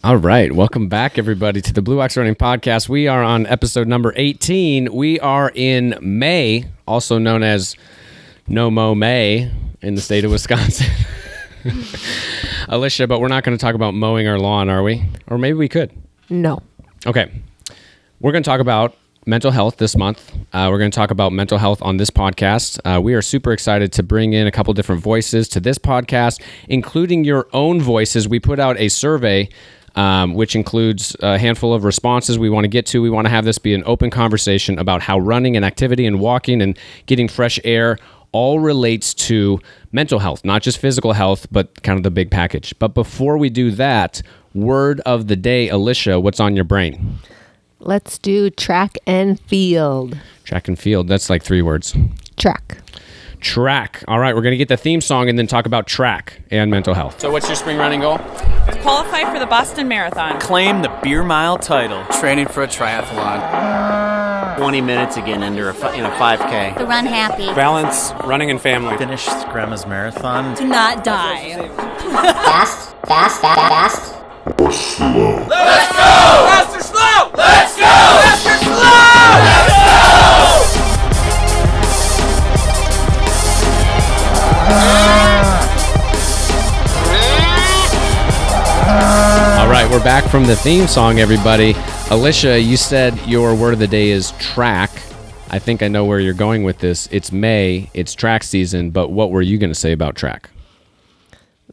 All right. Welcome back, everybody, to the Blue Ox Running Podcast. We are on episode number 18. We are in May, also known as No Mow May in the state of Wisconsin. Alicia, but we're not going to talk about mowing our lawn, are we? Or maybe we could. No. Okay. We're going to talk about mental health this month. We're going to talk about mental health on this podcast. We are super excited to bring in a couple different voices to this podcast, including your own voices. We put out a survey which includes a handful of responses we want to get to. We want to have this be an open conversation about how running and activity and walking and getting fresh air all relates to mental health, not just physical health, but kind of the big package. But before we do that, word of the day, Alicia, what's on your brain? Let's do track and field. Track and field. That's like 3 words. Track. Track. All right, we're going to get the theme song and then talk about track and mental health. So what's your spring running goal? Qualify for the Boston Marathon. Claim the beer mile title. Training for a triathlon. 20 minutes again under a 5K. To run happy. Balance running and family. Finish Grandma's marathon. To not die. Fast. Or slow. Let's go! Fast or slow! Let's go! Fast or slow! Let's go! All right, we're back from the theme song, everybody. Alicia, you said your word of the day is track. I think I know where you're going with this. It's May, it's track season, but what were you going to say about track?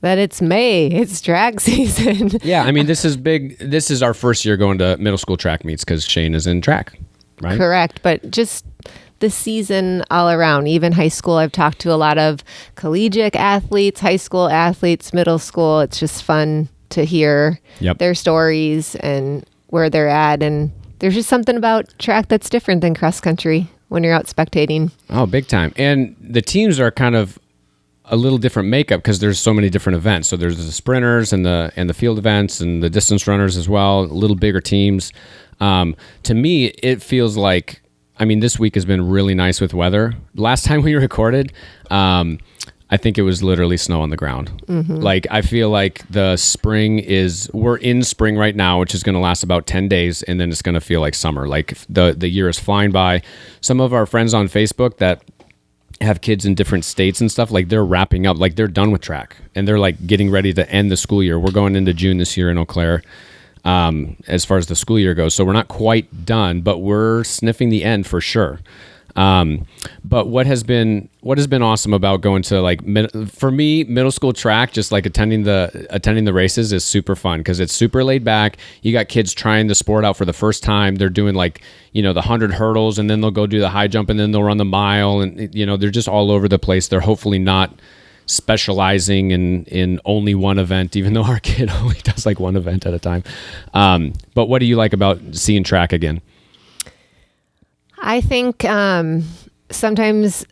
That it's May. It's track season. Yeah, I mean, this is big. This is our first year going to middle school track meets because Shane is in track, right? Correct, but just the season all around. Even high school, I've talked to a lot of collegiate athletes, high school athletes, middle school. It's just fun to hear their stories and where they're at. And there's just something about track that's different than cross country when you're out spectating. Oh, big time. And the teams are kind of a little different makeup because there's so many different events. So there's the sprinters and the field events and the distance runners as well, a little bigger teams. To me, it feels like, I mean, this week has been really nice with weather. Last time we recorded, I think it was literally snow on the ground. Mm-hmm. Like, I feel like the spring we're in spring right now, which is going to last about 10 days, and then it's going to feel like summer. Like, the year is flying by. Some of our friends on Facebook that have kids in different states and stuff, like, they're wrapping up, like, they're done with track, and they're, like, getting ready to end the school year. We're going into June this year in Eau Claire, as far as the school year goes. So we're not quite done, but we're sniffing the end for sure. But what has been awesome about going to, like, for me, middle school track, just like attending the races is super fun because it's super laid back. You got kids trying the sport out for the first time. They're doing, like, the 100 hurdles, and then they'll go do the high jump, and then they'll run the mile, and they're just all over the place. They're hopefully not specializing in only one event, even though our kid only does like one event at a time. But what do you like about seeing track again? I think sometimes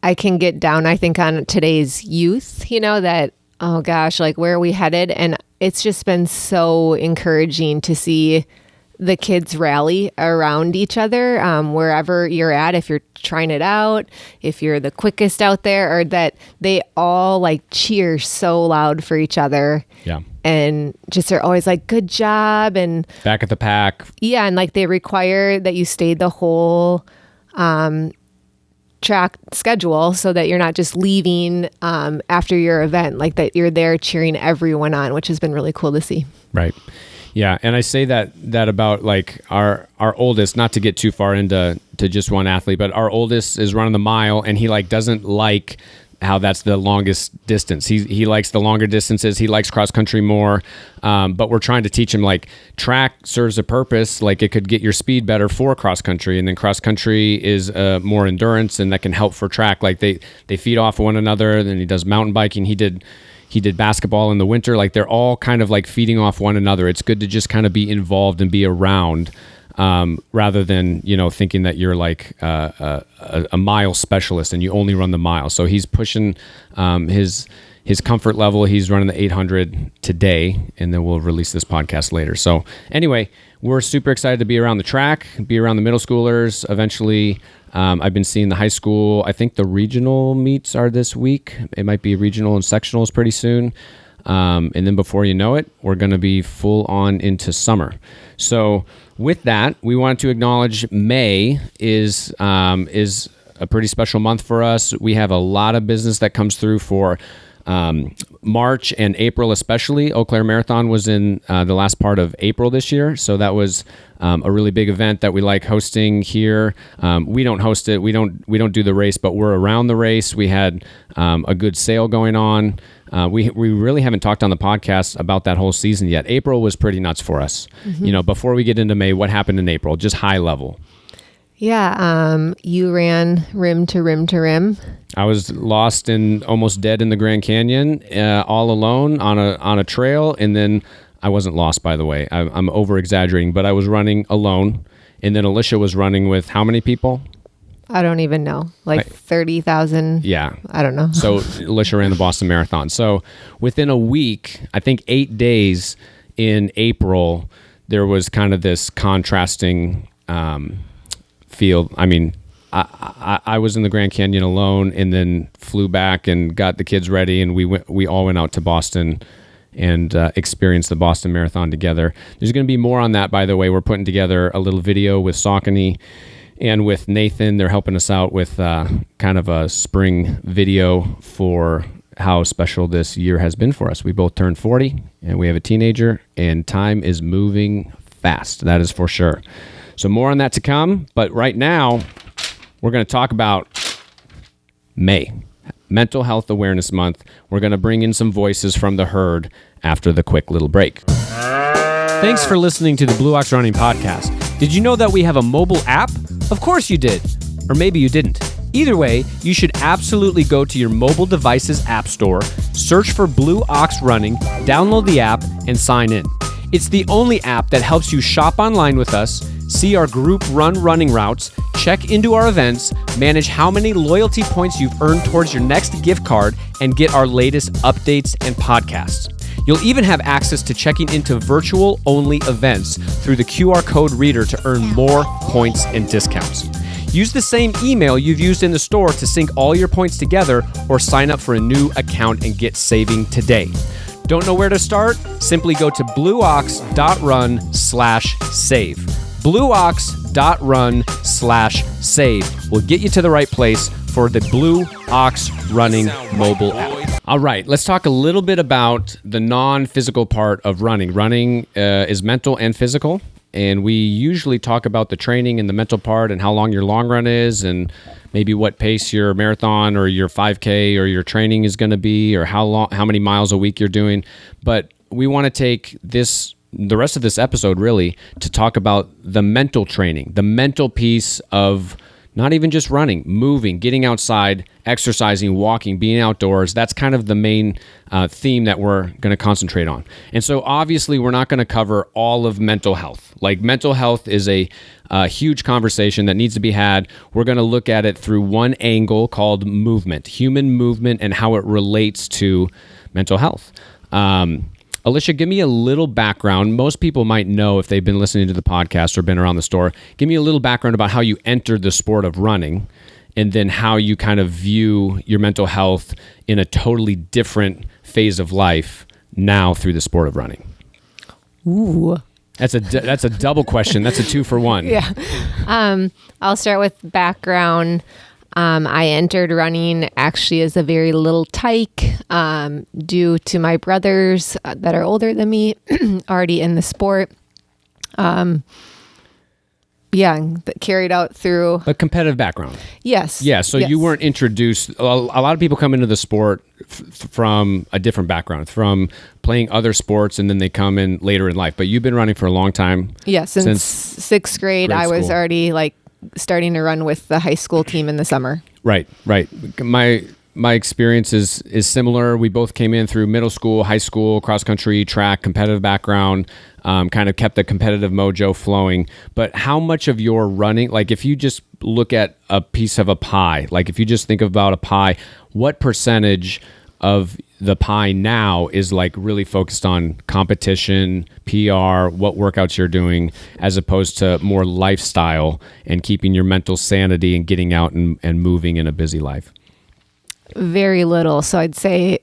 I can get down, I think, on today's youth, that, oh gosh, like, where are we headed? And it's just been so encouraging to see the kids rally around each other, wherever you're at, if you're trying it out, if you're the quickest out there, or that they all, like, cheer so loud for each other. Yeah. And just are always like, good job. And back at the pack. Yeah. And, like, they require that you stay the whole track schedule so that you're not just leaving after your event, like, that you're there cheering everyone on, which has been really cool to see. Right. Yeah, and I say that about, like, our oldest, not to get too far into just one athlete, but our oldest is running the mile, and he, like, doesn't like how that's the longest distance. He likes the longer distances. He likes cross country more, but we're trying to teach him, like, track serves a purpose. Like, it could get your speed better for cross country, and then cross country is more endurance, and that can help for track. Like, they feed off one another. Then he does mountain biking. He did basketball in the winter. Like, they're all kind of, like, feeding off one another. It's good to just kind of be involved and be around, rather than, thinking that you're, like, a mile specialist and you only run the mile. So he's pushing his comfort level. He's running the 800 today, and then we'll release this podcast later. So anyway, we're super excited to be around the track, be around the middle schoolers. Eventually, I've been seeing the high school. I think the regional meets are this week. It might be regional and sectionals pretty soon. And then before you know it, we're going to be full on into summer. So with that, we wanted to acknowledge May is a pretty special month for us. We have a lot of business that comes through for March and April, especially. Eau Claire Marathon was in the last part of April this year, so that was a really big event that we like hosting here. We don't host it. We don't do the race, but we're around the race. We had a good sale going on. We really haven't talked on the podcast about that whole season yet. April was pretty nuts for us. Before we get into May, what happened in April? Just high level. Yeah, you ran rim to rim to rim. I was lost and almost dead in the Grand Canyon, all alone on a trail, and then I wasn't lost, by the way. I'm over exaggerating, but I was running alone, and then Alicia was running with how many people? I don't even know, 30,000. Yeah, I don't know. So Alicia ran the Boston Marathon. So within a week, I think 8 days in April, there was kind of this contrasting field. I mean, I was in the Grand Canyon alone, and then flew back and got the kids ready, and we all went out to Boston and experienced the Boston Marathon together. There's going to be more on that, by the way. We're putting together a little video with Saucony and with Nathan. They're helping us out with kind of a spring video for how special this year has been for us. We both turned 40, and we have a teenager, and time is moving fast. That is for sure. So more on that to come, but right now we're going to talk about May, Mental Health Awareness Month. We're going to bring in some voices from the herd after the quick little break. Thanks for listening to the Blue Ox Running Podcast. Did you know that we have a mobile app? Of course you did. Or maybe you didn't. Either way, you should absolutely go to your mobile device's app store, search for Blue Ox Running, download the app, and sign in. It's the only app that helps you shop online with us, see our group running routes, check into our events, manage how many loyalty points you've earned towards your next gift card, and get our latest updates and podcasts. You'll even have access to checking into virtual-only events through the QR code reader to earn more points and discounts. Use the same email you've used in the store to sync all your points together, or sign up for a new account and get saving today. Don't know where to start? Simply go to blueox.run/save. blueox.run/save will get you to the right place for the Blue Ox Running mobile app. All right, let's talk a little bit about the non-physical part of running. Running is mental and physical, and we usually talk about the training and the mental part and how long your long run is, and maybe what pace your marathon or your 5K or your training is going to be, or how many miles a week you're doing. But we want to take the rest of this episode really to talk about the mental training, the mental piece of not even just running, moving, getting outside, exercising, walking, being outdoors. That's kind of the main theme that we're going to concentrate on. And so obviously we're not going to cover all of mental health. Like, mental health is a huge conversation that needs to be had. We're going to look at it through one angle called movement, human movement, and how it relates to mental health. Alicia, give me a little background. Most people might know if they've been listening to the podcast or been around the store. Give me a little background about how you entered the sport of running, and then how you kind of view your mental health in a totally different phase of life now through the sport of running. Ooh. That's a double question. That's a 2 for 1. Yeah. I'll start with background. I entered running actually as a very little tyke due to my brothers that are older than me already in the sport. Carried out through A competitive background. Yes. Yeah, so yes. you weren't introduced. A lot of people come into the sport from a different background, from playing other sports, and then they come in later in life. But you've been running for a long time. Yeah, since sixth grade, I was already starting to run with the high school team in the summer. Right. My experience is similar. We both came in through middle school, high school, cross country, track, competitive background, kind of kept the competitive mojo flowing. But how much of your running, like if you just look at a piece of a pie, like if you just think about a pie, what percentage of the pie now is really focused on competition, PR, what workouts you're doing, as opposed to more lifestyle and keeping your mental sanity and getting out and moving in a busy life? Very little. So I'd say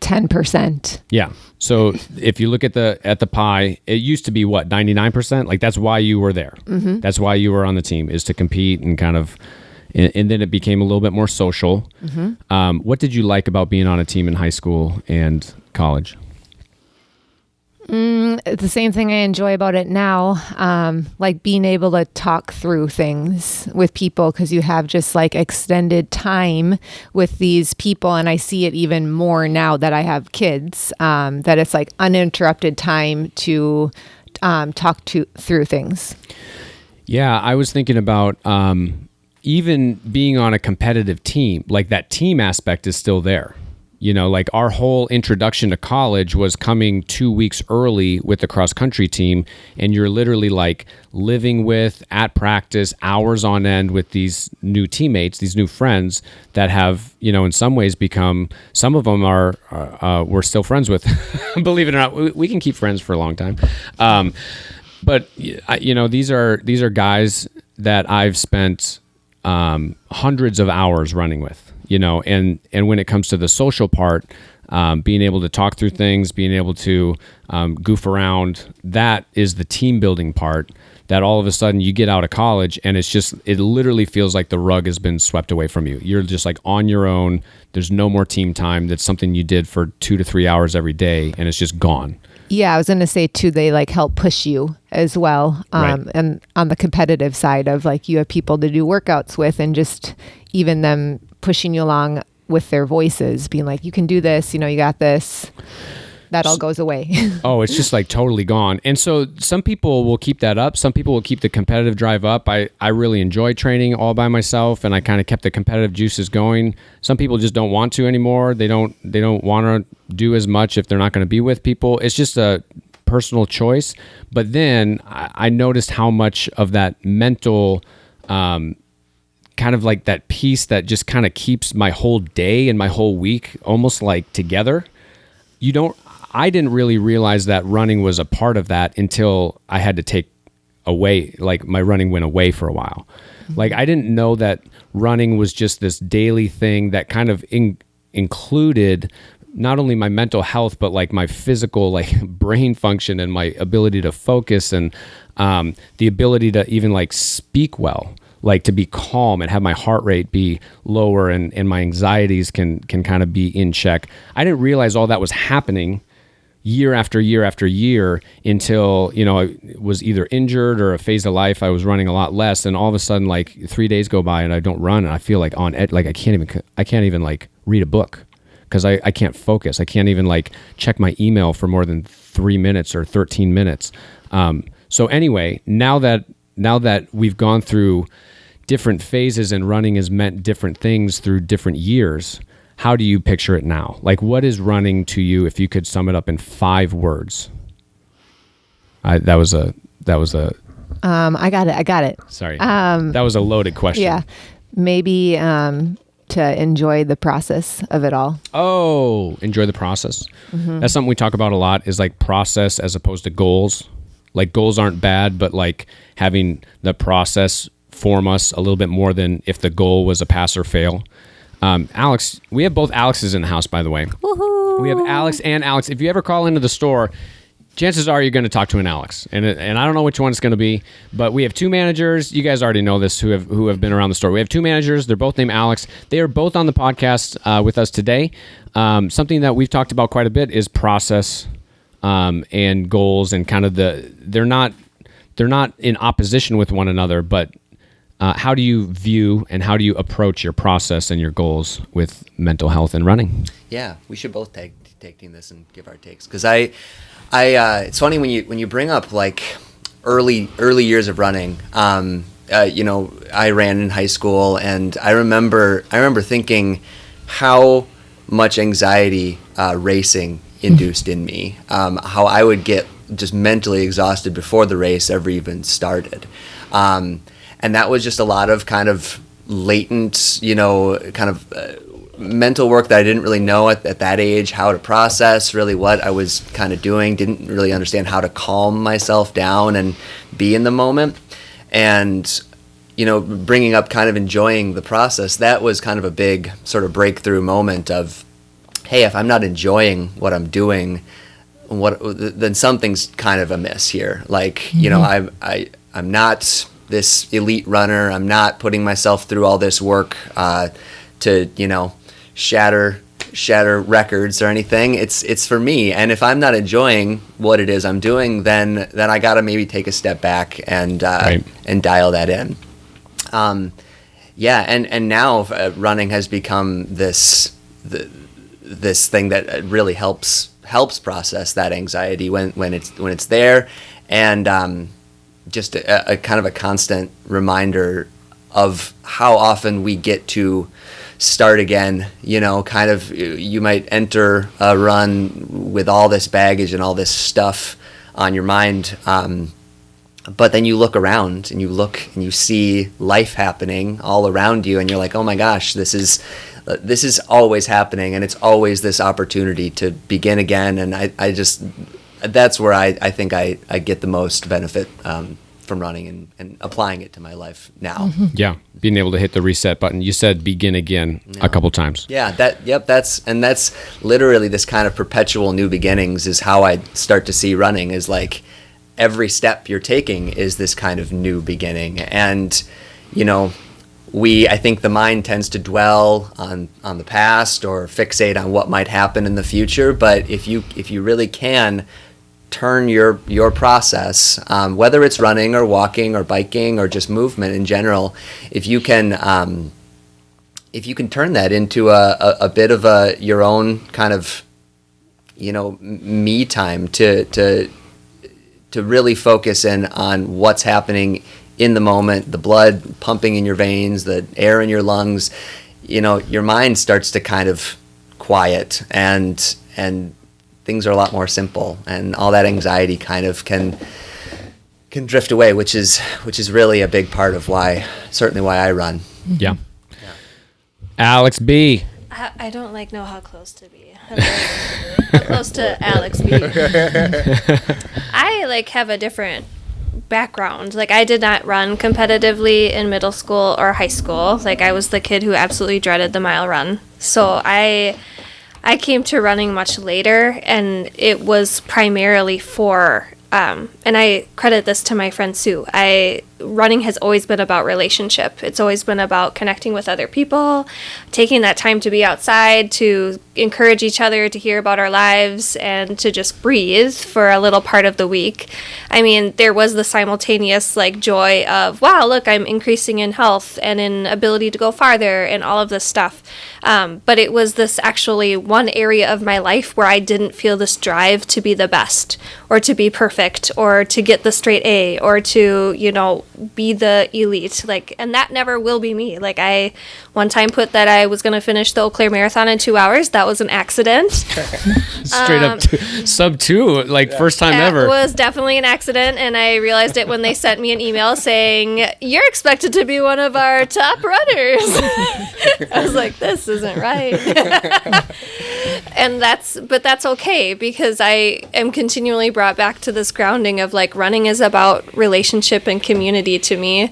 10%. Yeah. So if you look at the pie, it used to be what, 99%? Like that's why you were there. Mm-hmm. That's why you were on the team, is to compete and kind of, and then it became a little bit more social. Mm-hmm. What did you like about being on a team in high school and college? It's the same thing I enjoy about it now, like being able to talk through things with people, because you have just like extended time with these people. And I see it even more now that I have kids, that it's like uninterrupted time to talk through things. Yeah, I was thinking about even being on a competitive team, like that team aspect is still there. You know, like our whole introduction to college was coming 2 weeks early with the cross country team. And you're literally like living with, at practice, hours on end with these new teammates, these new friends that have, you know, in some ways become, some of them are, we're still friends with, believe it or not, we can keep friends for a long time. But, you know, these are guys that I've spent hundreds of hours running with. You know, and when it comes to the social part, being able to talk through things, being able to goof around, that is the team building part that all of a sudden you get out of college and it literally feels like the rug has been swept away from you. You're just like on your own. There's no more team time. That's something you did for 2 to 3 hours every day, and it's just gone. Yeah, I was going to say too, they like help push you as well. Right. And on the competitive side of like, you have people to do workouts with, and just even them pushing you along with their voices, being like, you can do this, you know, you got this. That all goes away. Oh, it's just like totally gone. And so some people will keep that up. Some people will keep the competitive drive up. I really enjoy training all by myself, and I kind of kept the competitive juices going. Some people just don't want to anymore. They don't want to do as much if they're not going to be with people. It's just a personal choice. But then I noticed how much of that mental kind of like that piece that just kind of keeps my whole day and my whole week almost like together. I didn't really realize that running was a part of that until I had to take away, like my running went away for a while. Mm-hmm. Like I didn't know that running was just this daily thing that kind of included not only my mental health, but like my physical, like brain function and my ability to focus and the ability to even like speak well, like to be calm and have my heart rate be lower and my anxieties can kind of be in check. I didn't realize all that was happening year after year after year until, you know, I was either injured or a phase of life. I was running a lot less, and all of a sudden, like 3 days go by and I don't run, and I feel like on edge, like I can't even like read a book because I can't focus. I can't even like check my email for more than 3 minutes or 13 minutes. So anyway, now that we've gone through different phases and running has meant different things through different years, how do you picture it now? Like, what is running to you if you could sum it up in 5 words? That was a. I got it. Sorry. That was a loaded question. Yeah. Maybe to enjoy the process of it all. Oh, enjoy the process. Mm-hmm. That's something we talk about a lot, is like process as opposed to goals. Like goals aren't bad, but like having the process form us a little bit more than if the goal was a pass or fail. Alex, we have both Alexes in the house, by the way. Woohoo! We have Alex and Alex. If you ever call into the store, chances are you're going to talk to an Alex, and I don't know which one it's going to be, but we have 2 managers. You guys already know this who have been around the store. We have 2 managers. They're both named Alex. They are both on the podcast with us today. Something that we've talked about quite a bit is process and goals, and kind of they're not in opposition with one another, but how do you view and how do you approach your process and your goals with mental health and running? Yeah, we should both take team this and give our takes, because I it's funny when you bring up like early years of running. You know, I ran in high school, and I remember thinking how much anxiety racing induced in me. How I would get just mentally exhausted before the race ever even started. And that was just a lot of kind of latent, you know, kind of mental work that I didn't really know at that age how to process really what I was kind of doing. Didn't really understand how to calm myself down and be in the moment. And, you know, bringing up kind of enjoying the process, that was kind of a big sort of breakthrough moment of hey, if I'm not enjoying what I'm doing, then something's kind of amiss here. Like, you know, I'm not this elite runner. I'm not putting myself through all this work to, you know, shatter records or anything. It's for me. And if I'm not enjoying what it is I'm doing, then I gotta maybe take a step back and dial that in. And now running has become this thing that really helps process that anxiety when it's there, and just a kind of a constant reminder of how often we get to start again. You know, kind of, you might enter a run with all this baggage and all this stuff on your mind, but then you look around and you see life happening all around you, and you're like, oh my gosh, this is always happening, and it's always this opportunity to begin again. And I just, that's where I think I get the most benefit from running and applying it to my life now. Yeah, being able to hit the reset button. You said begin again a couple times. Yeah, that's literally this kind of perpetual new beginnings is how I start to see running, is like every step you're taking is this kind of new beginning. And, you know, I think the mind tends to dwell on the past or fixate on what might happen in the future. But if you really can turn your process, whether it's running or walking or biking or just movement in general, if you can turn that into a bit of your own kind of, you know, me time to really focus in on what's happening in the moment, the blood pumping in your veins, the air in your lungs, you know, your mind starts to kind of quiet, and things are a lot more simple, and all that anxiety kind of can drift away, which is really a big part of certainly why I run. Yeah. Alex B. I don't know how close to be. How close to Alex B. I have a different background. I did not run competitively in middle school or high school. I was the kid who absolutely dreaded the mile run. So I came to running much later, and it was primarily for and I credit this to my friend Sue. Running has always been about relationship. It's always been about connecting with other people, taking that time to be outside, to encourage each other, to hear about our lives, and to just breathe for a little part of the week. I mean, there was the simultaneous joy of, wow, look, I'm increasing in health and in ability to go farther and all of this stuff. But it was this actually one area of my life where I didn't feel this drive to be the best or to be perfect or to get the straight A or to, be the elite. And that never will be me. I one time put that I was going to finish the Eau Claire Marathon in 2 hours. That was an accident. Straight up sub 2, first time ever. It was definitely an accident, and I realized it when they sent me an email saying, you're expected to be one of our top runners. I was like, this isn't right. But that's okay, because I am continually brought back to this grounding of running is about relationship and community to me,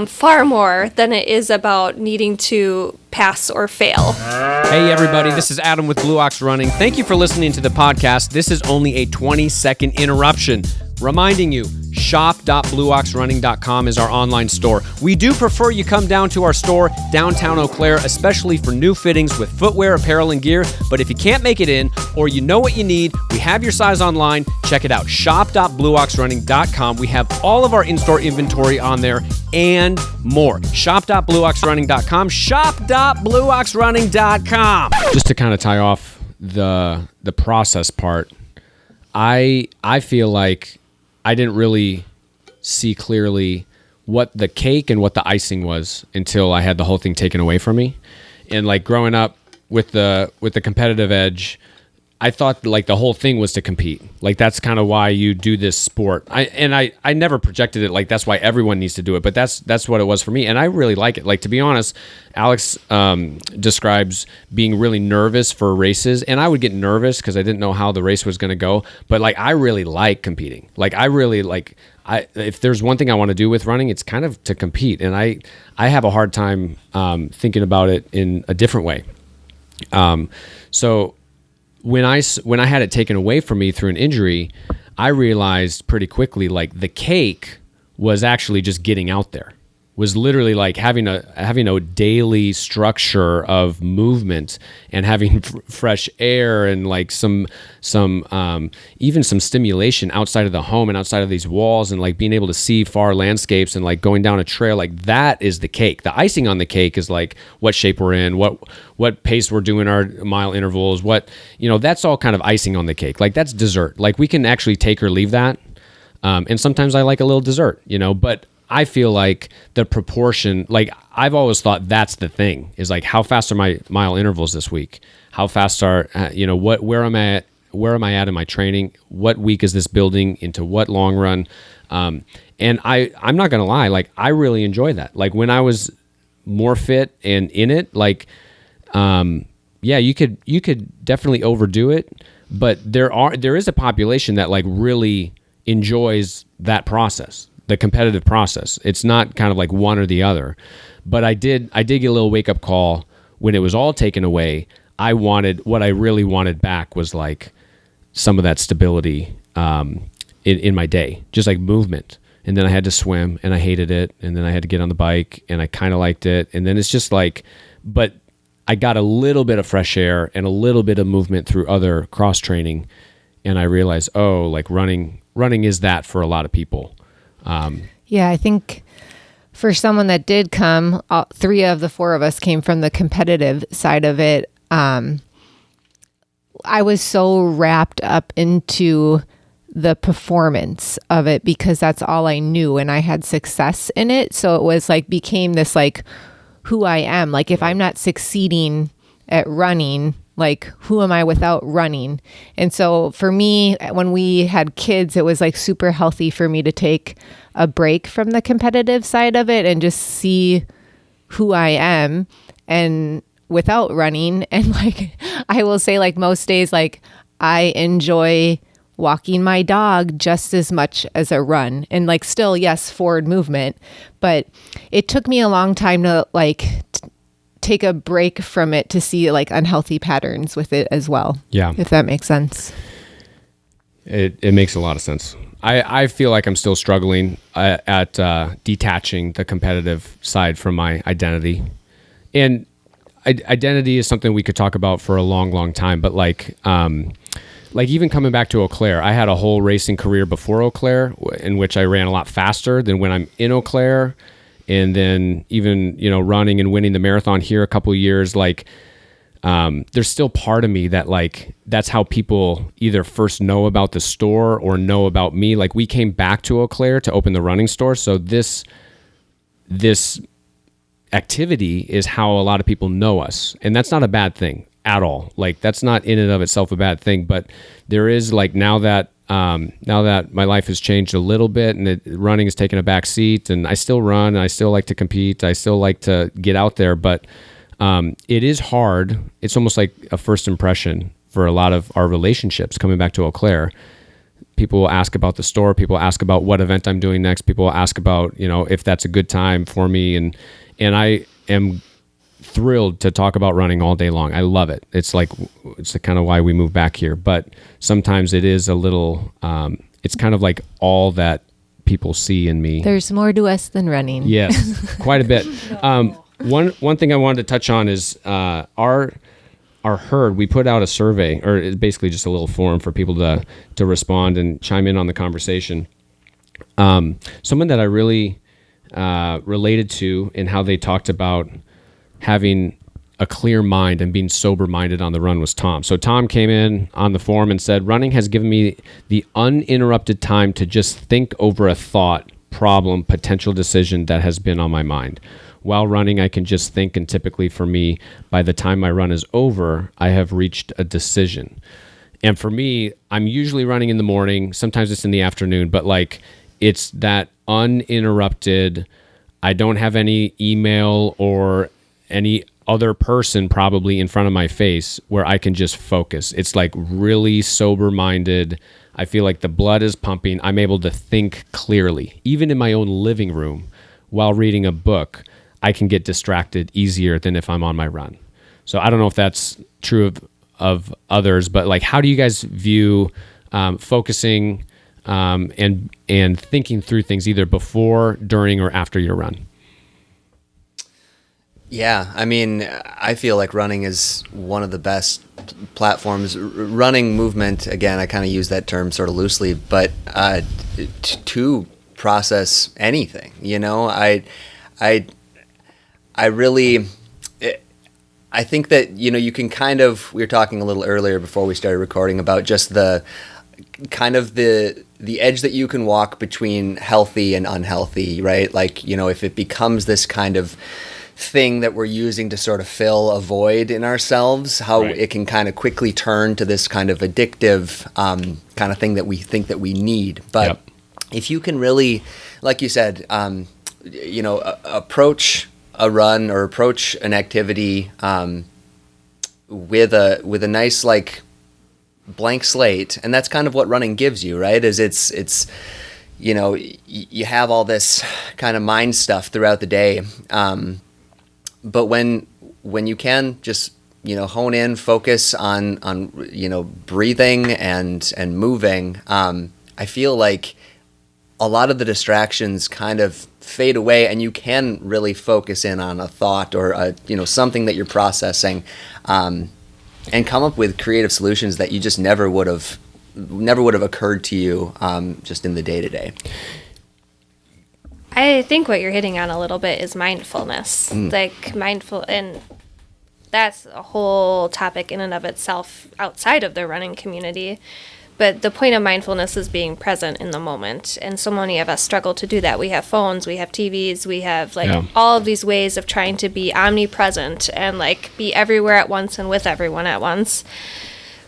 far more than it is about needing to pass or fail. Hey everybody, this is Adam with Blue Ox Running. Thank you for listening to the podcast. This is only a 20-second interruption. Reminding you, shop.blueoxrunning.com is our online store. We do prefer you come down to our store, downtown Eau Claire, especially for new fittings with footwear, apparel, and gear. But if you can't make it in, or you know what you need, we have your size online. Check it out, shop.blueoxrunning.com. We have all of our in-store inventory on there and more. Shop.blueoxrunning.com, shop.blueoxrunning.com. Just to kind of tie off the process part, I feel like I didn't really see clearly what the cake and what the icing was until I had the whole thing taken away from me. And growing up with the competitive edge, I thought the whole thing was to compete. That's kind of why you do this sport. I never projected it that's why everyone needs to do it, but that's what it was for me, and I really like it. To be honest, Alex describes being really nervous for races, and I would get nervous because I didn't know how the race was going to go. But I really like competing. If there's one thing I want to do with running, it's kind of to compete, and I have a hard time thinking about it in a different way. So when I had it taken away from me through an injury, I realized pretty quickly, like, the cake was actually just getting out there, was literally like having a daily structure of movement and having fresh air and like some even some stimulation outside of the home and outside of these walls, and like being able to see far landscapes and like going down a trail. Like, that is the cake. The icing on the cake is like what shape we're in, what pace we're doing our mile intervals, that's all kind of icing on the cake. Like, that's dessert. Like, we can actually take or leave that. And sometimes I like a little dessert, but I feel like the proportion, like, I've always thought that's the thing, is like, how fast are my mile intervals this week? How fast are, where am I at in my training? What week is this building into what long run? And I'm not going to lie, like, I really enjoy that. Like, when I was more fit and in it, like, you could definitely overdo it, but there is a population that like really enjoys that process, the competitive process. It's not kind of like one or the other. But I did get a little wake up call when it was all taken away. What I really wanted back was like some of that stability in my day, just like movement. And then I had to swim and I hated it. And then I had to get on the bike and I kind of liked it. And then it's just like, but I got a little bit of fresh air and a little bit of movement through other cross training. And I realized, like running is that for a lot of people. Yeah, I think for someone that did come, 3 of the 4 of us came from the competitive side of it. I was so wrapped up into the performance of it because that's all I knew, and I had success in it. So it was like became this like who I am. Like, if I'm not succeeding at running, like, who am I without running? And so for me, when we had kids, it was like super healthy for me to take a break from the competitive side of it and just see who I am and without running. And like, I will say, like, most days, like, I enjoy walking my dog just as much as a run, and like, still, yes, forward movement, but it took me a long time to like take a break from it to see like unhealthy patterns with it as well. Yeah. If that makes sense. It makes a lot of sense. I feel like I'm still struggling at detaching the competitive side from my identity. And identity is something we could talk about for a long, long time. But like even coming back to Eau Claire, I had a whole racing career before Eau Claire in which I ran a lot faster than when I'm in Eau Claire. And then even, running and winning the marathon here a couple of years, like, there's still part of me that like, that's how people either first know about the store or know about me. Like, we came back to Eau Claire to open the running store. So this activity is how a lot of people know us. And that's not a bad thing at all. Like, that's not in and of itself a bad thing, but there is like, now that my life has changed a little bit and running has taken a back seat, and I still run and I still like to compete. I still like to get out there, but it is hard. It's almost like a first impression for a lot of our relationships coming back to Eau Claire. People will ask about the store. People ask about what event I'm doing next. People will ask about, if that's a good time for me. And I am thrilled to talk about running all day long. I love it. It's kind of why we moved back here. But sometimes it is a little, it's kind of like all that people see in me. There's more to us than running. Yes, quite a bit. One thing I wanted to touch on is our herd. We put out a survey, or it's basically just a little forum for people to respond and chime in on the conversation. Someone that I really related to in how they talked about having a clear mind and being sober-minded on the run was Tom. So Tom came in on the forum and said, running has given me the uninterrupted time to just think over a thought, problem, potential decision that has been on my mind. While running, I can just think, and typically for me, by the time my run is over, I have reached a decision. And for me, I'm usually running in the morning, sometimes it's in the afternoon, but like, it's that uninterrupted, I don't have any email or any other person probably in front of my face where I can just focus. It's like really sober-minded. I feel like the blood is pumping. I'm able to think clearly. Even in my own living room while reading a book, I can get distracted easier than if I'm on my run. So I don't know if that's true others, but like, how do you guys view focusing and thinking through things either before, during, or after your run? Yeah, I mean, I feel like running is one of the best platforms. Running movement, again, I kind of use that term sort of loosely, but to process anything, you know, I really, I think that, you know, you can kind of, we were talking a little earlier before we started recording about just the kind of the edge that you can walk between healthy and unhealthy, right? Like, you know, if it becomes this kind of thing that we're using to sort of fill a void in ourselves, how it can kind of quickly turn to this kind of addictive kind of thing that we think that we need. But if you can really, like you said, you know, approach a run or approach an activity with a nice like blank slate, and that's kind of what running gives you, right? Is it's you know, you have all this kind of mind stuff throughout the day. But when you can just, you know, hone in, focus on you know, breathing and moving, I feel like a lot of the distractions kind of fade away, and you can really focus in on a thought or you know, something that you're processing, and come up with creative solutions that you just never would have occurred to you just in the day to day. I think what you're hitting on a little bit is mindfulness. Like and that's a whole topic in and of itself outside of the running community. But the point of mindfulness is being present in the moment. And so many of us struggle to do that. We have phones, we have TVs, we have all of these ways of trying to be omnipresent and like be everywhere at once and with everyone at once.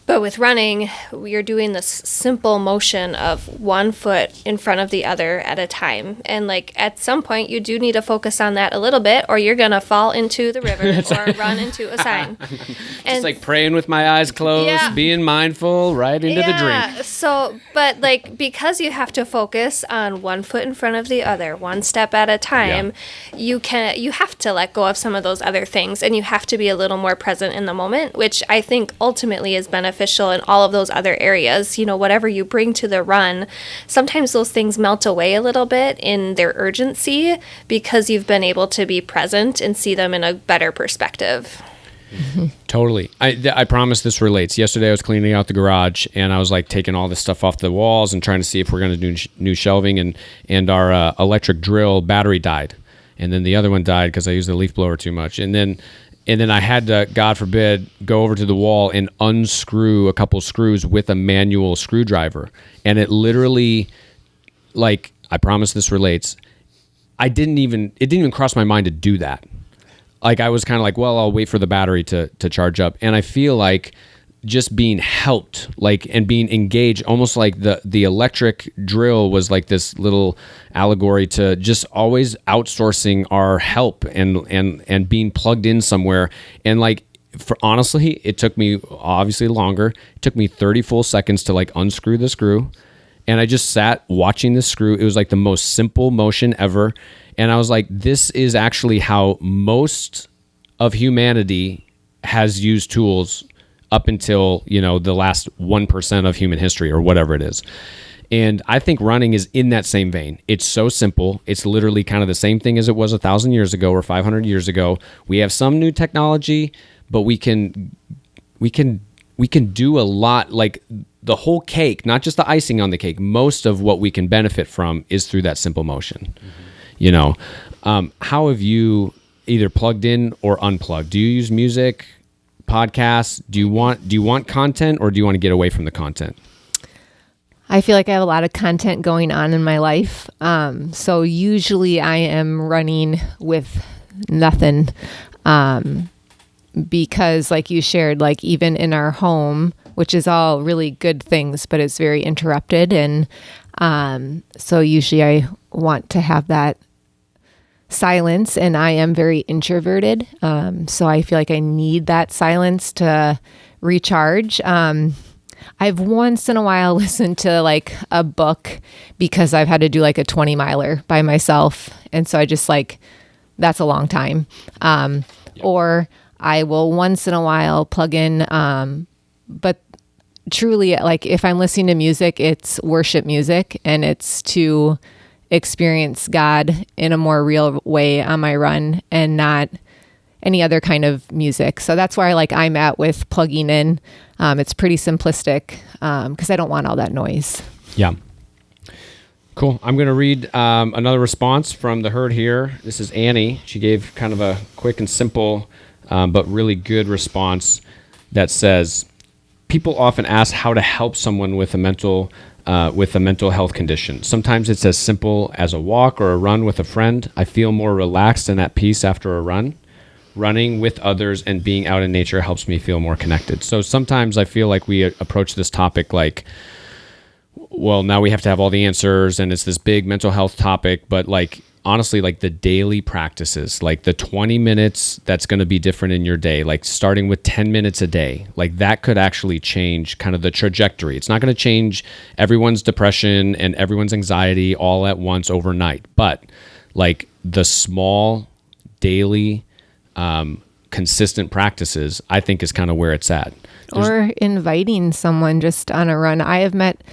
But with running, you're doing this simple motion of one foot in front of the other at a time. And like at some point, you do need to focus on that a little bit, or you're going to fall into the river or run into a sign. Just like praying with my eyes closed, being mindful, right into the drink. So, but like, because you have to focus on one foot in front of the other, one step at a time, you have to let go of some of those other things, and you have to be a little more present in the moment, which I think ultimately is beneficial in all of those other areas. You know, whatever you bring to the run, sometimes those things melt away a little bit in their urgency because you've been able to be present and see them in a better perspective. Totally. I promise this relates. Yesterday I was cleaning out the garage, and I was like taking all this stuff off the walls and trying to see if we're going to do new shelving, and our electric drill battery died, and then the other one died because I used the leaf blower too much, and then I had to, God forbid, go over to the wall and unscrew a couple screws with a manual screwdriver. And it literally, like, I promise this relates, it didn't even cross my mind to do that. Like, I was kind of like, well, I'll wait for the battery to charge up. And I feel like just being helped, like, and being engaged, almost like the electric drill was like this little allegory to just always outsourcing our help and being plugged in somewhere. And like, honestly, it took me obviously longer. It took me 30 full seconds to like unscrew the screw. And I just sat watching the screw. It was like the most simple motion ever. And I was like, this is actually how most of humanity has used tools up until, you know, the last 1% of human history or whatever it is. And I think running is in that same vein. It's so simple. It's literally kind of the same thing as it was 1,000 years ago or 500 years ago. We have some new technology, but we can do a lot, like the whole cake, not just the icing on the cake. Most of what we can benefit from is through that simple motion. You know, how have you either plugged in or unplugged? Do you use music, podcasts? Do you want content, or do you want to get away from the content? I feel like I have a lot of content going on in my life. So usually I am running with nothing. Because like you shared, like even in our home, which is all really good things, but it's very interrupted. And so usually I want to have that silence, and I am very introverted. So I feel like I need that silence to recharge. I've once in a while listened to like a book because I've had to do like a 20 miler by myself. And so I just like, that's a long time. Or I will once in a while plug in But truly, like if I'm listening to music, it's worship music, and it's to experience God in a more real way on my run, and not any other kind of music. So that's where I'm at with plugging in. It's pretty simplistic because I don't want all that noise. Yeah. Cool. I'm going to read another response from the herd here. This is Annie. She gave kind of a quick and simple but really good response that says, people often ask how to help someone with a mental health condition. Sometimes it's as simple as a walk or a run with a friend. I feel more relaxed and at peace after a run. Running with others and being out in nature helps me feel more connected. So sometimes I feel like we approach this topic like, well, now we have to have all the answers and it's this big mental health topic, but honestly, the daily practices, the 20 minutes that's going to be different in your day, starting with 10 minutes a day, that could actually change kind of the trajectory. It's not going to change everyone's depression and everyone's anxiety all at once overnight, but the small daily consistent practices, I think, is kind of where it's at. Or inviting someone just on a run. I have met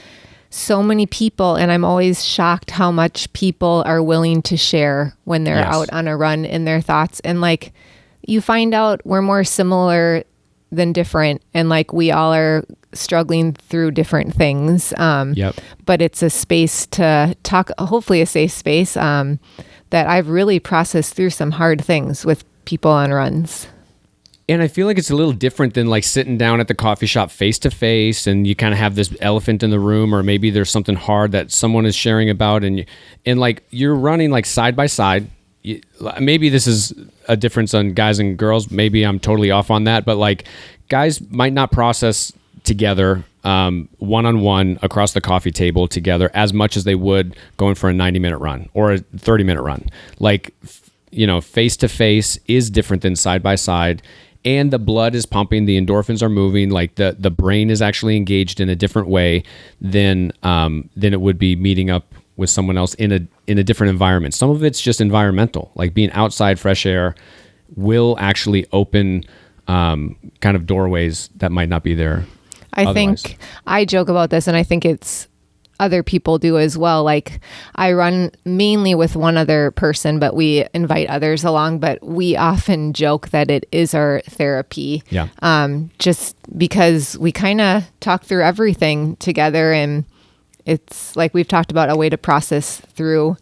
so many people, and I'm always shocked how much people are willing to share when they're out on a run in their thoughts. And you find out we're more similar than different, and we all are struggling through different things. But it's a space to talk, hopefully a safe space that I've really processed through some hard things with people on runs. And I feel like it's a little different than sitting down at the coffee shop face to face and you kind of have this elephant in the room, or maybe there's something hard that someone is sharing about, and you're running side by side. Maybe this is a difference on guys and girls. Maybe I'm totally off on that, but guys might not process together one-on-one across the coffee table together as much as they would going for a 90-minute run or a 30-minute run. Face to face is different than side by side, and the blood is pumping, the endorphins are moving, the brain is actually engaged in a different way than it would be meeting up with someone else in a different environment. Some of it's just environmental, being outside, fresh air will actually open kind of doorways that might not be there. I think I joke about this, and I think it's other people do as well. I run mainly with one other person, but we invite others along, but we often joke that it is our therapy. Yeah. Just because we kind of talk through everything together, and it's we've talked about a way to process through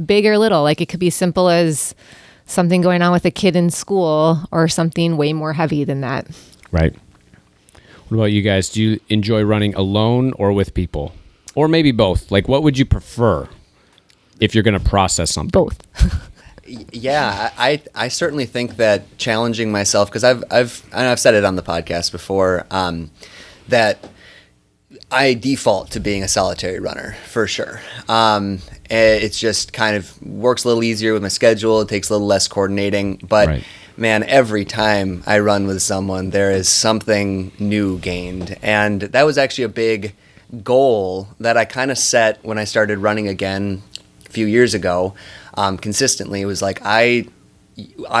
big or little. It could be simple as something going on with a kid in school, or something way more heavy than that. Right. What about you guys? Do you enjoy running alone or with people? Or maybe both. What would you prefer if you're going to process something? Both. Yeah, I certainly think that challenging myself, because I've said it on the podcast before, that I default to being a solitary runner for sure. It's just kind of works a little easier with my schedule. It takes a little less coordinating, but man, every time I run with someone, there is something new gained, and that was actually a big goal that I kind of set when I started running again a few years ago, consistently. It was I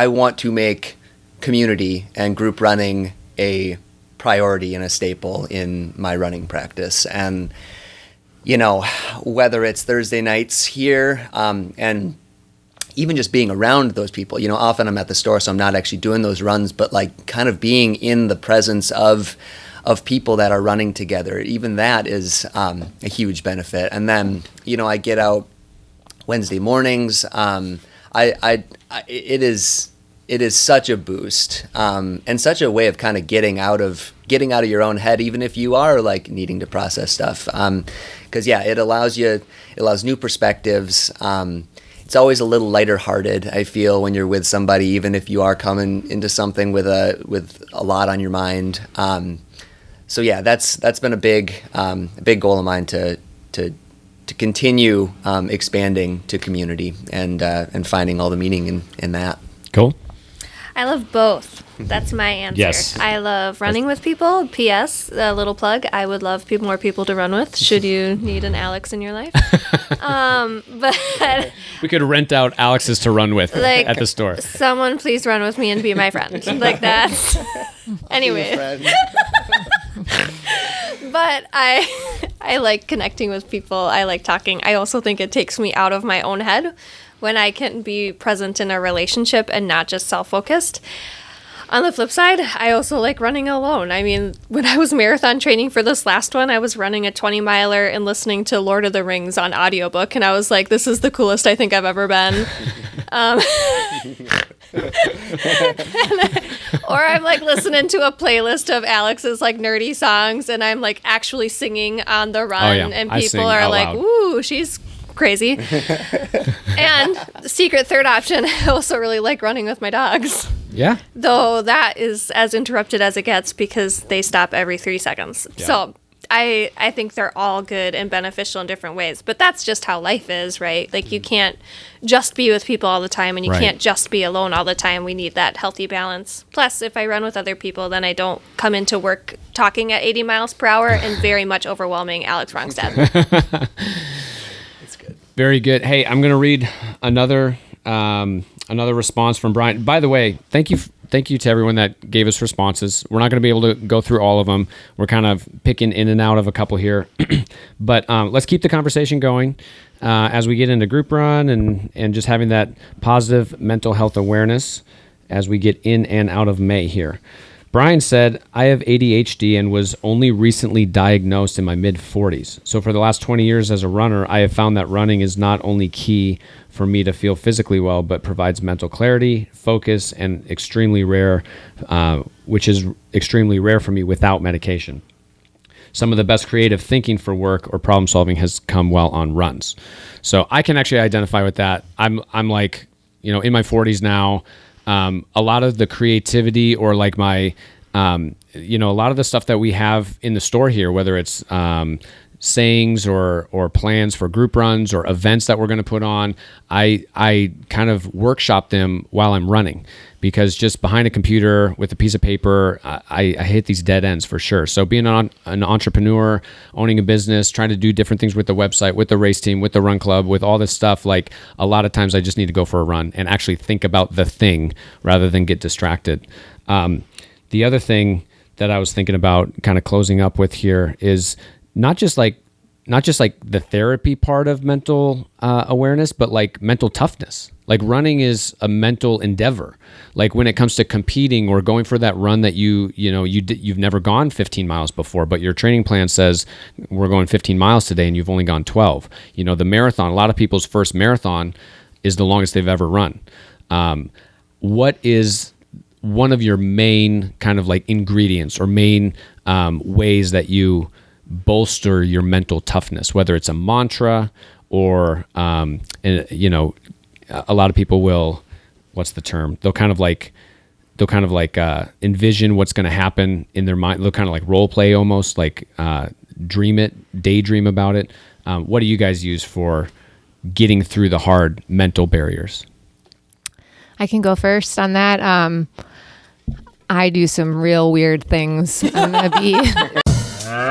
want to make community and group running a priority and a staple in my running practice. And whether it's Thursday nights here, and even just being around those people, often I'm at the store, so I'm not actually doing those runs, but kind of being in the presence of people that are running together, even that is a huge benefit. And then, I get out Wednesday mornings. It is such a boost, and such a way of kind of getting out of your own head, even if you are needing to process stuff. Because it allows new perspectives. It's always a little lighter hearted, I feel, when you're with somebody, even if you are coming into something with a lot on your mind. So yeah, that's been a big goal of mine to continue expanding to community and finding all the meaning in that. Cool. I love both. That's my answer. Yes. I love running with people. P.S. A little plug. I would love more people to run with. Should you need an Alex in your life? But we could rent out Alex's to run with at the store. Someone please run with me and be my friend. That's. Anyway. But I like connecting with people. I like talking. I also think it takes me out of my own head when I can be present in a relationship and not just self-focused. On the flip side, I also like running alone. I mean, when I was marathon training for this last one, I was running a 20-miler and listening to Lord of the Rings on audiobook, and I was like, this is the coolest I think I've ever been. Or I'm like listening to a playlist of Alex's like nerdy songs, and I'm like actually singing on the run, and people are like, "Ooh, she's crazy." And the secret third option, I also really like running with my dogs. Yeah. Though that is as interrupted as it gets because they stop every 3 seconds. Yeah. So I think they're all good and beneficial in different ways. But that's just how life is, right? Like you can't just be with people all the time, and you can't just be alone all the time. We need that healthy balance. Plus, if I run with other people, then I don't come into work talking at 80 miles per hour and very much overwhelming Alex Rongstad. That's good. Very good. Hey, I'm going to read another response from Brian. By the way, thank you to everyone that gave us responses. We're not going to be able to go through all of them. We're kind of picking in and out of a couple here. But let's keep the conversation going as we get into group run and just having that positive mental health awareness as we get in and out of May here. Brian said, I have ADHD and was only recently diagnosed in my mid-40s. So for the last 20 years as a runner, I have found that running is not only key for me to feel physically well, but provides mental clarity, focus, and extremely rare, which is extremely rare for me without medication. Some of the best creative thinking for work or problem solving has come while on runs. So I can actually identify with that. I'm like, in my 40s now. A lot of the creativity or like my, a lot of the stuff that we have in the store here, whether it's sayings or plans for group runs or events that we're going to put on, I kind of workshop them while I'm running, because just behind a computer with a piece of paper, I hit these dead ends for sure. So being an entrepreneur, owning a business, trying to do different things with the website, with the race team, with the run club, with all this stuff, like a lot of times I just need to go for a run and actually think about the thing rather than get distracted. The other thing that I was thinking about kind of closing up with here is not just like the therapy part of mental awareness, but like mental toughness. Like running is a mental endeavor. Like when it comes to competing or going for that run that you've never gone 15 miles before, but your training plan says we're going 15 miles today and you've only gone 12. The marathon, a lot of people's first marathon is the longest they've ever run. What is one of your main kind of like ingredients or main ways that you bolster your mental toughness, whether it's a mantra or, a lot of people will, what's the term? They'll kind of like envision what's going to happen in their mind. They'll kind of like role play almost, like daydream about it. What do you guys use for getting through the hard mental barriers? I can go first on that. I do some real weird things. I'm going to be...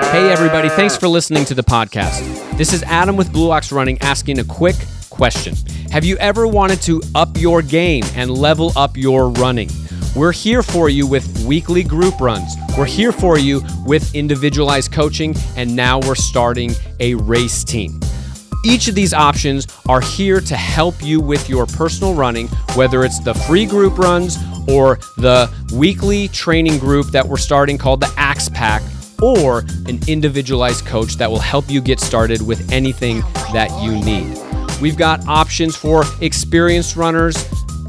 Hey everybody, thanks for listening to the podcast. This is Adam with Blue Ox Running asking a quick question. Have you ever wanted to up your game and level up your running? We're here for you with weekly group runs. We're here for you with individualized coaching, and now we're starting a race team. Each of these options are here to help you with your personal running, whether it's the free group runs or the weekly training group that we're starting called the Axe Pack, or an individualized coach that will help you get started with anything that you need. We've got options for experienced runners,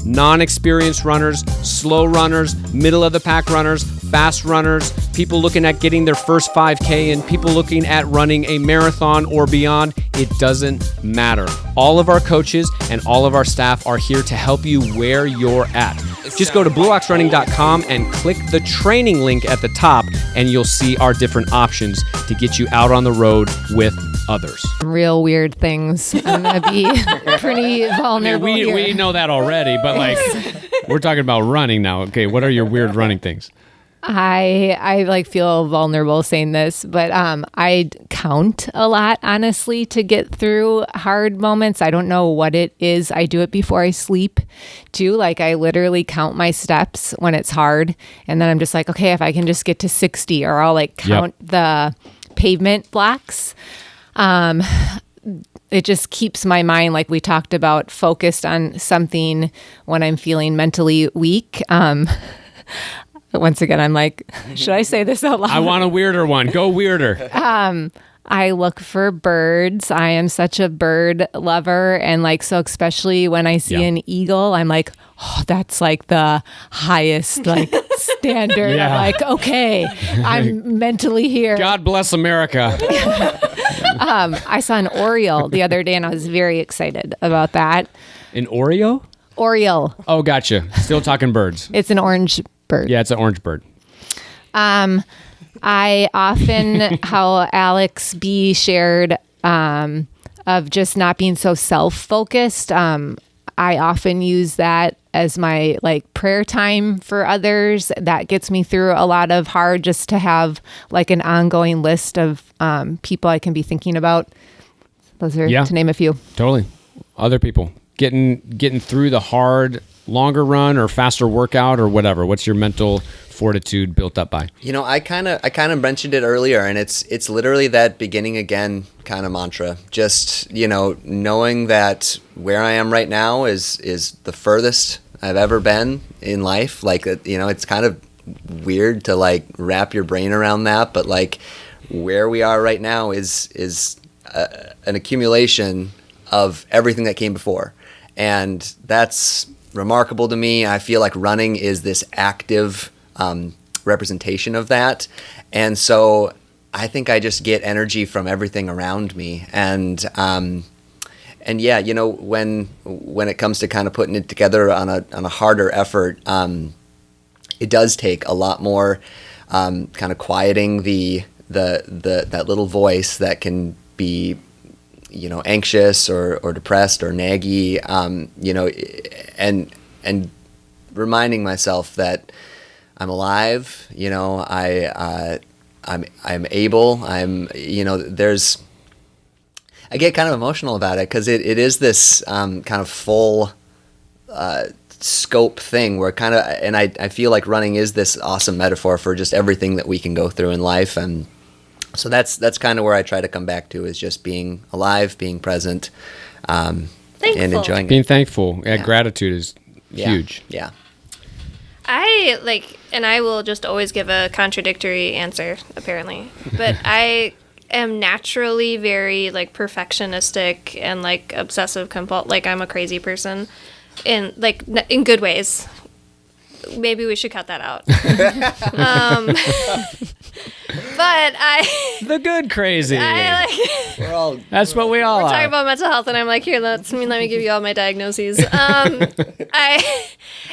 non-experienced runners, slow runners, middle of the pack runners, fast runners, people looking at getting their first 5K, and people looking at running a marathon or beyond. It doesn't matter. All of our coaches and all of our staff are here to help you where you're at. Just go to blueoxrunning.com and click the training link at the top, and you'll see our different options to get you out on the road with others. Real weird things. I'm going to be pretty vulnerable here. We know that already, but like we're talking about running now. Okay, what are your weird running things? I like feel vulnerable saying this, but I count a lot, honestly, to get through hard moments. I don't know what it is. I do it before I sleep too. Like I literally count my steps when it's hard, and then I'm just like, okay, if I can just get to 60, or I'll like count the pavement blocks. It just keeps my mind, like we talked about, focused on something when I'm feeling mentally weak. Once again, I'm like, should I say this out loud? I want a weirder one. Go weirder. I look for birds. I am such a bird lover. And like, so especially when I see an eagle, I'm like, oh, that's like the highest like standard. Yeah. I'm like, okay, I'm mentally here. God bless America. I saw an Oriole the other day and I was very excited about that. An Oreo? Oriole. Oh, gotcha. Still talking birds. It's an orange bird. Yeah, it's an orange bird. I often, how Alex B shared, of just not being so self-focused. I often use that as my like prayer time for others. That gets me through a lot of hard, just to have like an ongoing list of people I can be thinking about. Those are to name a few. Totally. Other people getting through the hard, longer run or faster workout or whatever. What's your mental fortitude built up by? You know, I kind of mentioned it earlier, and it's literally that beginning again kind of mantra. Just, you know, knowing that where I am right now is the furthest I've ever been in life. Like, you know, it's kind of weird to like wrap your brain around that, but like where we are right now is an accumulation of everything that came before, and that's remarkable to me. I feel like running is this active representation of that, and so I think I just get energy from everything around me, and yeah, you know, when it comes to kind of putting it together on a harder effort, it does take a lot more kind of quieting the that little voice that can be, you know, anxious or depressed or naggy, you know, and reminding myself that I'm alive, you know, I'm able, you know, I get kind of emotional about it because it is this kind of full scope thing where kind of, and I feel like running is this awesome metaphor for just everything that we can go through in life. And so that's kind of where I try to come back to, is just being alive, being present, and enjoying it. Being thankful. Yeah, gratitude is huge. Yeah. I like, and I will just always give a contradictory answer, apparently, but I am naturally very like perfectionistic and like obsessive compulsive. Like, I'm a crazy person in like in good ways. Maybe we should cut that out. But the good crazy. That's what we all We're are. talking about mental health, and I'm like, here, let me give you all my diagnoses.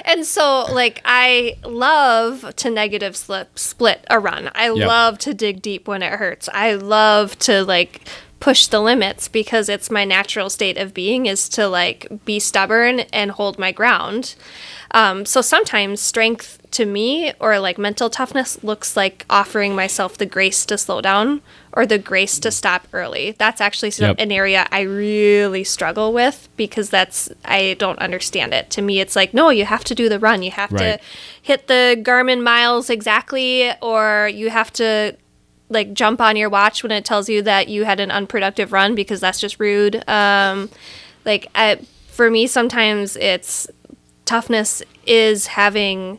And so like I love to negative split a run. I love to dig deep when it hurts. I love to like push the limits because it's my natural state of being, is to like be stubborn and hold my ground. So sometimes strength to me, or like mental toughness, looks like offering myself the grace to slow down or the grace to stop early. That's actually an area I really struggle with because I don't understand it. To me, it's like, no, you have to do the run. You have to hit the Garmin miles exactly, or you have to like jump on your watch when it tells you that you had an unproductive run, because that's just rude. For me, sometimes it's toughness is having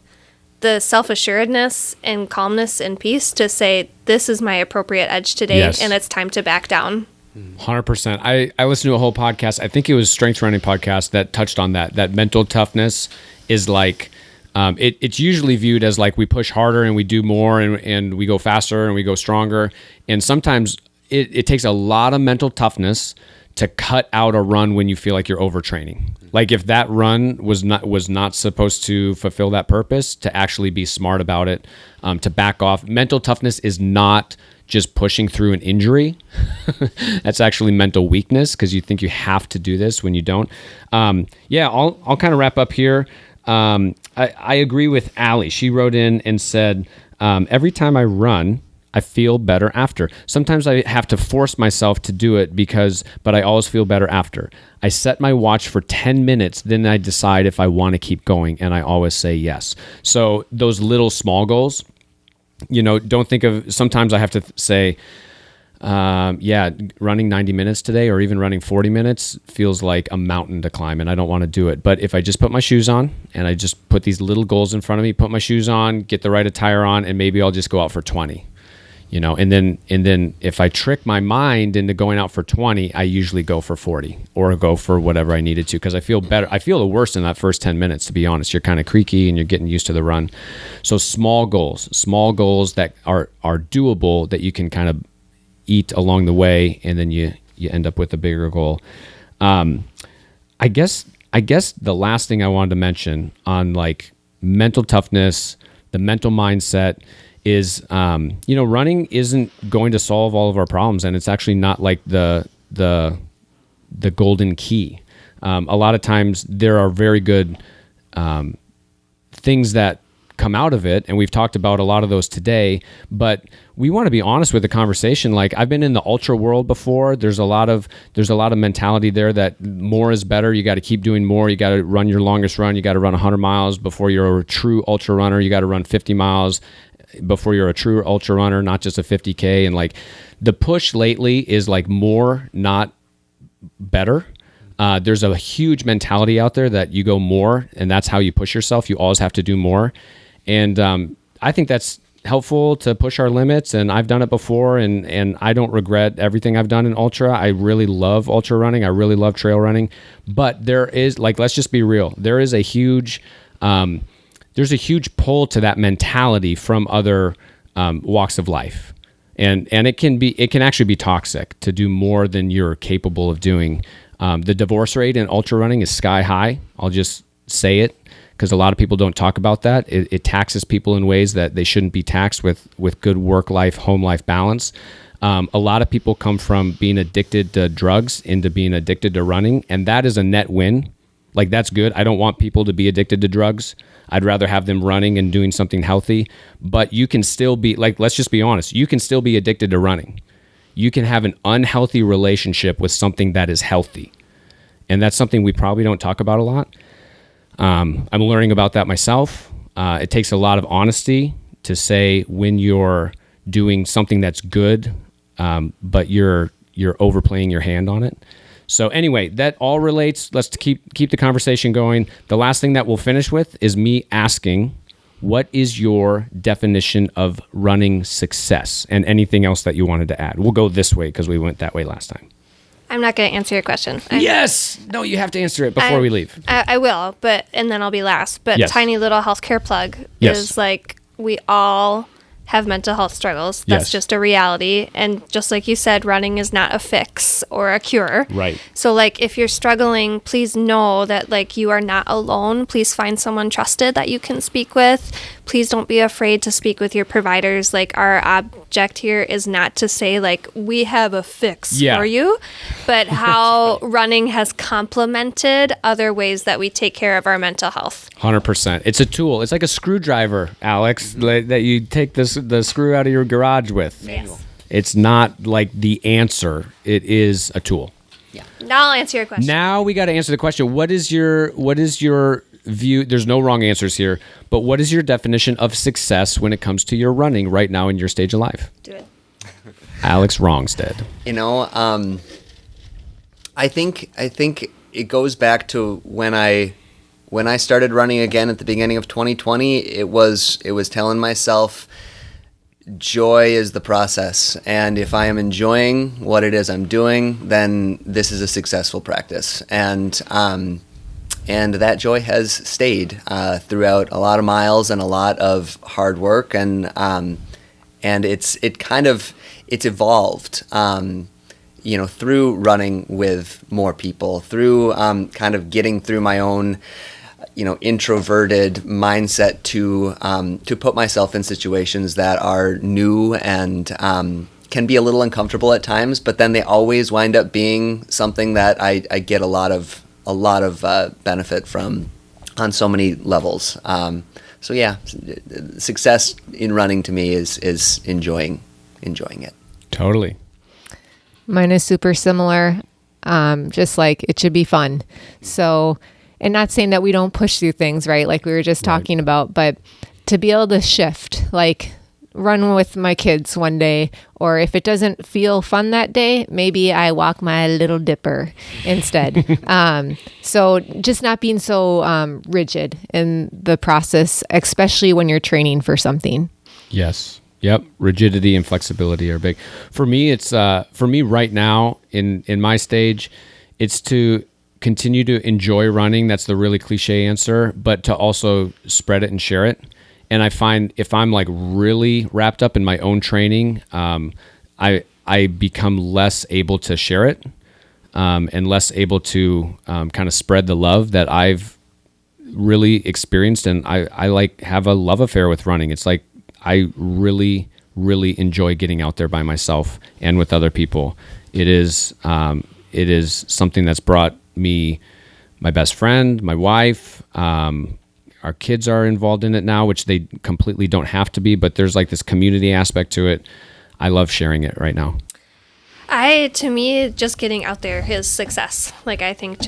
the self-assuredness and calmness and peace to say, this is my appropriate edge today, and it's time to back down. 100%. I listened to a whole podcast. I think it was Strength Running podcast that touched on that mental toughness is like, it's usually viewed as like we push harder and we do more and we go faster and we go stronger. And sometimes it takes a lot of mental toughness to cut out a run when you feel like you're overtraining. Like if that run was not supposed to fulfill that purpose, to actually be smart about it, to back off. Mental toughness is not just pushing through an injury. That's actually mental weakness, because you think you have to do this when you don't. I'll kind of wrap up here. I agree with Allie. She wrote in and said, every time I run, I feel better after. Sometimes I have to force myself to do it but I always feel better after. I set my watch for 10 minutes, then I decide if I want to keep going, and I always say yes. So those little small goals, you know, don't think of, sometimes I have to say, running 90 minutes today or even running 40 minutes feels like a mountain to climb, and I don't want to do it. But if I just put my shoes on and I just put these little goals in front of me, put my shoes on, get the right attire on, and maybe I'll just go out for 20, and then if I trick my mind into going out for 20, I usually go for 40 or go for whatever I needed to, because I feel better. I feel the worst in that first 10 minutes, to be honest. You're kind of creaky and you're getting used to the run. So small goals that are doable, that you can kind of eat along the way, and then you end up with a bigger goal. I guess the last thing I wanted to mention on like mental toughness, the mental mindset is, running isn't going to solve all of our problems, and it's actually not like the golden key. A lot of times there are very good things that come out of it, and we've talked about a lot of those today, but we want to be honest with the conversation. Like, I've been in the ultra world before. There's a lot of mentality there that more is better. You got to keep doing more. You got to run your longest run. You got to run 100 miles before you're a true ultra runner. You got to run 50 miles before you're a true ultra runner, not just a 50K. And like, the push lately is like more, not better. There's a huge mentality out there that you go more, and that's how you push yourself. You always have to do more. And I think that's helpful to push our limits, and I've done it before, and I don't regret everything I've done in ultra. I really love ultra running. I really love trail running. But there is, like, let's just be real. There is a huge, there's a huge pull to that mentality from other walks of life. And it can actually be toxic to do more than you're capable of doing. The divorce rate in ultra running is sky high. I'll just say it, because a lot of people don't talk about that. It taxes people in ways that they shouldn't be taxed with good work-life, home-life balance. A lot of people come from being addicted to drugs into being addicted to running, and that is a net win. Like, that's good. I don't want people to be addicted to drugs. I'd rather have them running and doing something healthy. But you can still be, like, let's just be honest, you can still be addicted to running. You can have an unhealthy relationship with something that is healthy. And that's something we probably don't talk about a lot. I'm learning about that myself. It takes a lot of honesty to say when you're doing something that's good, but you're overplaying your hand on it. So anyway, that all relates. Let's keep the conversation going. The last thing that we'll finish with is me asking, what is your definition of running success, and anything else that you wanted to add? We'll go this way because we went that way last time. I'm not going to answer your question. Yes! No, you have to answer it before we leave. I will, and then I'll be last. But yes. Tiny little healthcare plug is like, we all have mental health struggles. That's just a reality. And just like you said, running is not a fix or a cure. Right. So like, if you're struggling, please know that like, you are not alone. Please find someone trusted that you can speak with. Please don't be afraid to speak with your providers. Like, our object here is not to say like, we have a fix for you, but how running has complemented other ways that we take care of our mental health. 100%. It's a tool. It's like a screwdriver, Alex, that you take the screw out of your garage with. Yes. It's not like the answer. It is a tool. Yeah. Now I'll answer your question. Now we got to answer the question. What is your view? There's no wrong answers here, but what is your definition of success when it comes to your running right now in your stage of life? Do it. Alex Wrongstead. I think it goes back to when I started running again at the beginning of 2020. It was telling myself, joy is the process, and if I am enjoying what it is I'm doing, then this is a successful practice. And that joy has stayed throughout a lot of miles and a lot of hard work, and it's evolved. Through running with more people, through kind of getting through my own, introverted mindset to put myself in situations that are new and can be a little uncomfortable at times, but then they always wind up being something that I get a lot of benefit from on so many levels. So yeah, success in running to me is enjoying it. Totally. Mine is super similar. Just like, it should be fun. So, and not saying that we don't push through things, right? Like we were just talking about, but to be able to shift, like run with my kids one day, or if it doesn't feel fun that day, maybe I walk my little dipper instead. So just not being so rigid in the process, especially when you're training for something. Yes. Yep. Rigidity and flexibility are big. For me, it's for me right now in my stage, it's to continue to enjoy running. That's the really cliche answer, but to also spread it and share it. And I find if I'm like really wrapped up in my own training, I become less able to share it and less able to kind of spread the love that I've really experienced. And I like have a love affair with running. It's like I really, really enjoy getting out there by myself and with other people. It is something that's brought me my best friend, my wife. Our kids are involved in it now, which they completely don't have to be, but there's like this community aspect to it. I love sharing it right now. To me, just getting out there is success. Like, I think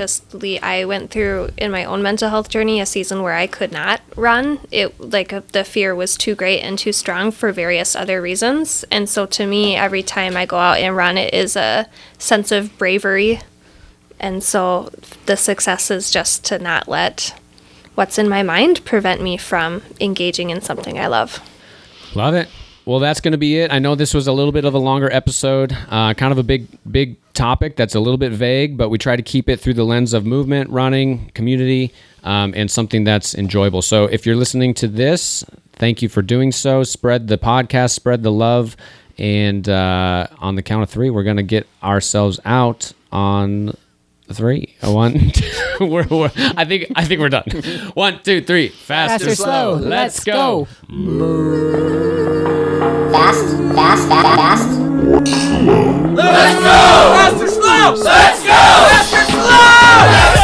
I went through in my own mental health journey a season where I could not run. The fear was too great and too strong for various other reasons. And so to me, every time I go out and run, it is a sense of bravery. And so the success is just to not let what's in my mind prevent me from engaging in something I love. Love it. Well, that's going to be it. I know this was a little bit of a longer episode, kind of a big topic that's a little bit vague, but we try to keep it through the lens of movement, running, community, and something that's enjoyable. So if you're listening to this, thank you for doing so. Spread the podcast, spread the love, and on the count of 3, we're going to get ourselves out on 3. 1, 2. I think we're done. 1, 2, 3. Faster, slow. Let's go. Fast. Let's go! Faster, slow! Let's go! Faster, slow!